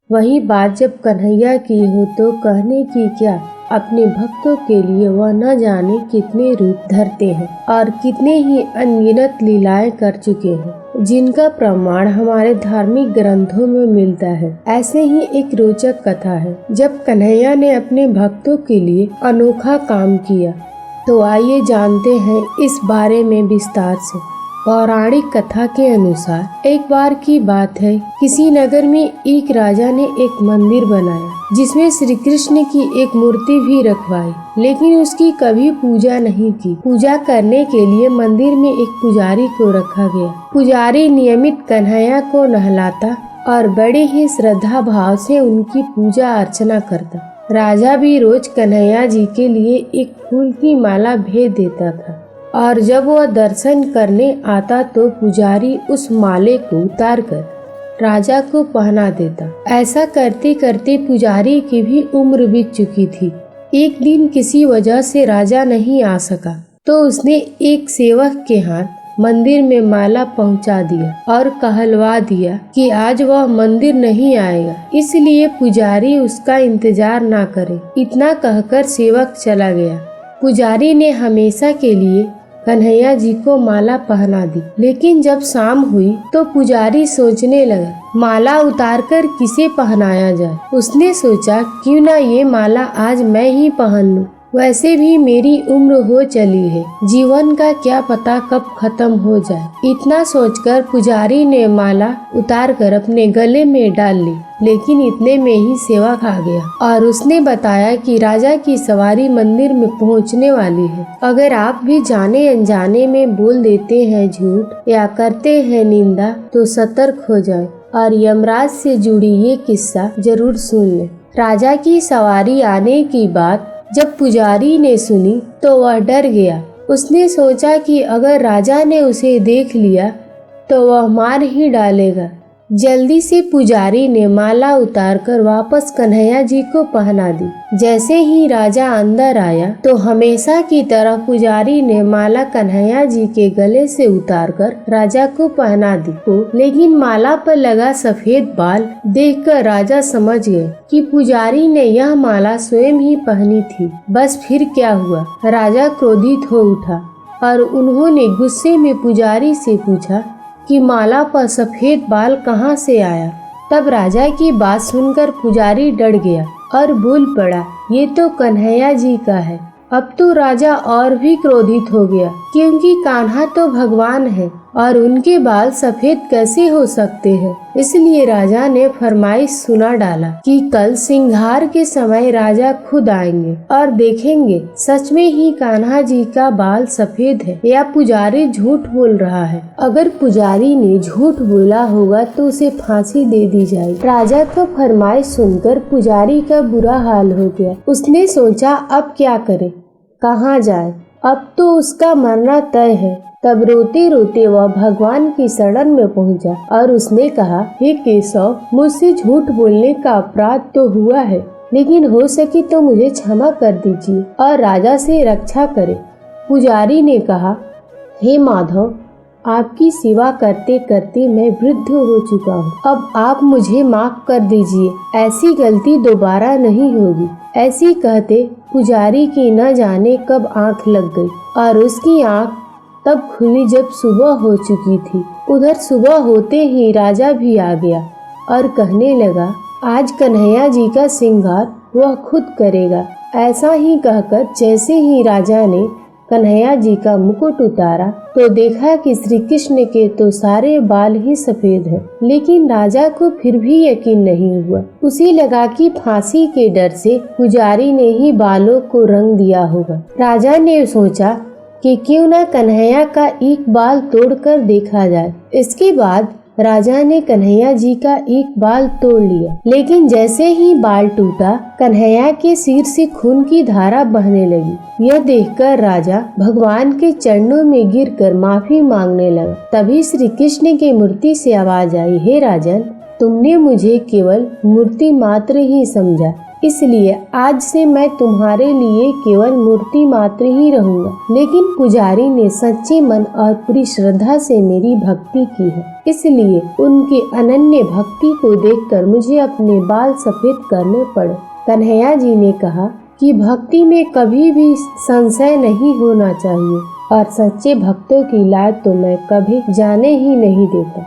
वही बात जब कन्हैया की हो तो कहने की क्या। अपने भक्तों के लिए वह न जाने कितने रूप धरते हैं और कितने ही अनगिनत लीलाएं कर चुके हैं, जिनका प्रमाण हमारे धार्मिक ग्रंथों में मिलता है। ऐसे ही एक रोचक कथा है जब कन्हैया ने अपने भक्तों के लिए अनोखा काम किया। तो आइए जानते हैं इस बारे में विस्तार से। पौराणिक कथा के अनुसार एक बार की बात है, किसी नगर में एक राजा ने एक मंदिर बनाया जिसमें श्री कृष्ण की एक मूर्ति भी रखवाई, लेकिन उसकी कभी पूजा नहीं की। पूजा करने के लिए मंदिर में एक पुजारी को रखा गया। पुजारी नियमित कन्हैया को नहलाता और बड़े ही श्रद्धा भाव से उनकी पूजा अर्चना करता। राजा भी रोज कन्हैया जी के लिए एक फूल की माला भेज देता था और जब वह दर्शन करने आता तो पुजारी उस माले को उतारकर राजा को पहना देता। ऐसा करते करते पुजारी की भी उम्र बीत चुकी थी। एक दिन किसी वजह से राजा नहीं आ सका तो उसने एक सेवक के हाथ मंदिर में माला पहुंचा दिया और कहलवा दिया कि आज वह मंदिर नहीं आएगा, इसलिए पुजारी उसका इंतजार ना करे। इतना कहकर सेवक चला गया। पुजारी ने हमेशा के लिए कन्हैया जी को माला पहना दी, लेकिन जब शाम हुई तो पुजारी सोचने लगा माला उतारकर किसे पहनाया जाए। उसने सोचा क्यों ना ये माला आज मैं ही पहन लूं। वैसे भी मेरी उम्र हो चली है, जीवन का क्या पता कब खत्म हो जाए। इतना सोचकर पुजारी ने माला उतारकर अपने गले में डाल ली, लेकिन इतने में ही सेवक आ गया और उसने बताया कि राजा की सवारी मंदिर में पहुंचने वाली है। अगर आप भी जाने अनजाने में बोल देते हैं झूठ या करते हैं निंदा तो सतर्क हो जाए और यमराज से जुड़ी ये किस्सा जरूर सुन लें। राजा की सवारी आने की बात जब पुजारी ने सुनी तो वह डर गया। उसने सोचा कि अगर राजा ने उसे देख लिया तो वह मार ही डालेगा। जल्दी से पुजारी ने माला उतारकर वापस कन्हैया जी को पहना दी। जैसे ही राजा अंदर आया तो हमेशा की तरह पुजारी ने माला कन्हैया जी के गले से उतारकर राजा को पहना दी। लेकिन माला पर लगा सफेद बाल देखकर राजा समझ गए कि पुजारी ने यह माला स्वयं ही पहनी थी। बस फिर क्या हुआ, राजा क्रोधित हो उठा और उन्होंने गुस्से में पुजारी से पूछा कि माला पर सफेद बाल कहाँ से आया। तब राजा की बात सुनकर पुजारी डर गया और बोल पड़ा, ये तो कन्हैया जी का है। अब तो राजा और भी क्रोधित हो गया, क्योंकि कान्हा तो भगवान है और उनके बाल सफेद कैसे हो सकते हैं। इसलिए राजा ने फरमाइश सुना डाला कि कल सिंगार के समय राजा खुद आएंगे और देखेंगे सच में ही कान्हा जी का बाल सफेद है या पुजारी झूठ बोल रहा है। अगर पुजारी ने झूठ बोला होगा तो उसे फांसी दे दी जाएगी। राजा को फरमाइश सुनकर पुजारी का बुरा हाल हो गया। उसने सोचा अब क्या करे, कहाँ जाए, अब तो उसका मरना तय है। तब रोते रोते वह भगवान की शरण में पहुंचा और उसने कहा, हे केशव, मुझसे झूठ बोलने का अपराध तो हुआ है, लेकिन हो सके तो मुझे क्षमा कर दीजिए और राजा से रक्षा करें। पुजारी ने कहा, हे माधव, आपकी सेवा करते करते मैं वृद्ध हो चुका हूँ। अब आप मुझे माफ कर दीजिए, ऐसी गलती दोबारा नहीं होगी। ऐसी कहते पुजारी की न जाने कब आंख लग गई और उसकी आंख तब खुली जब सुबह हो चुकी थी। उधर सुबह होते ही राजा भी आ गया और कहने लगा, आज कन्हैया जी का श्रृंगार वह खुद करेगा। ऐसा ही कहकर जैसे ही राजा ने कन्हैया जी का मुकुट उतारा तो देखा कि श्री कृष्ण के तो सारे बाल ही सफेद हैं। लेकिन राजा को फिर भी यकीन नहीं हुआ। उसे लगा कि फांसी के डर से पुजारी ने ही बालों को रंग दिया होगा। राजा ने सोचा कि क्यों न कन्हैया का एक बाल तोड़कर देखा जाए। इसके बाद राजा ने कन्हैया जी का एक बाल तोड़ लिया, लेकिन जैसे ही बाल टूटा कन्हैया के सिर से खून की धारा बहने लगी। यह देखकर राजा भगवान के चरणों में गिरकर माफी मांगने लगा। तभी श्री कृष्ण की मूर्ति से आवाज आई, हे राजन, तुमने मुझे केवल मूर्ति मात्र ही समझा, इसलिए आज से मैं तुम्हारे लिए केवल मूर्ति मात्र ही रहूंगा। लेकिन पुजारी ने सच्चे मन और पूरी श्रद्धा से मेरी भक्ति की है, इसलिए उनकी अनन्य भक्ति को देखकर मुझे अपने बाल सफेद करने पड़े। कन्हैया जी ने कहा कि भक्ति में कभी भी संशय नहीं होना चाहिए और सच्चे भक्तों की लाज तो मैं कभी जाने ही नहीं देता।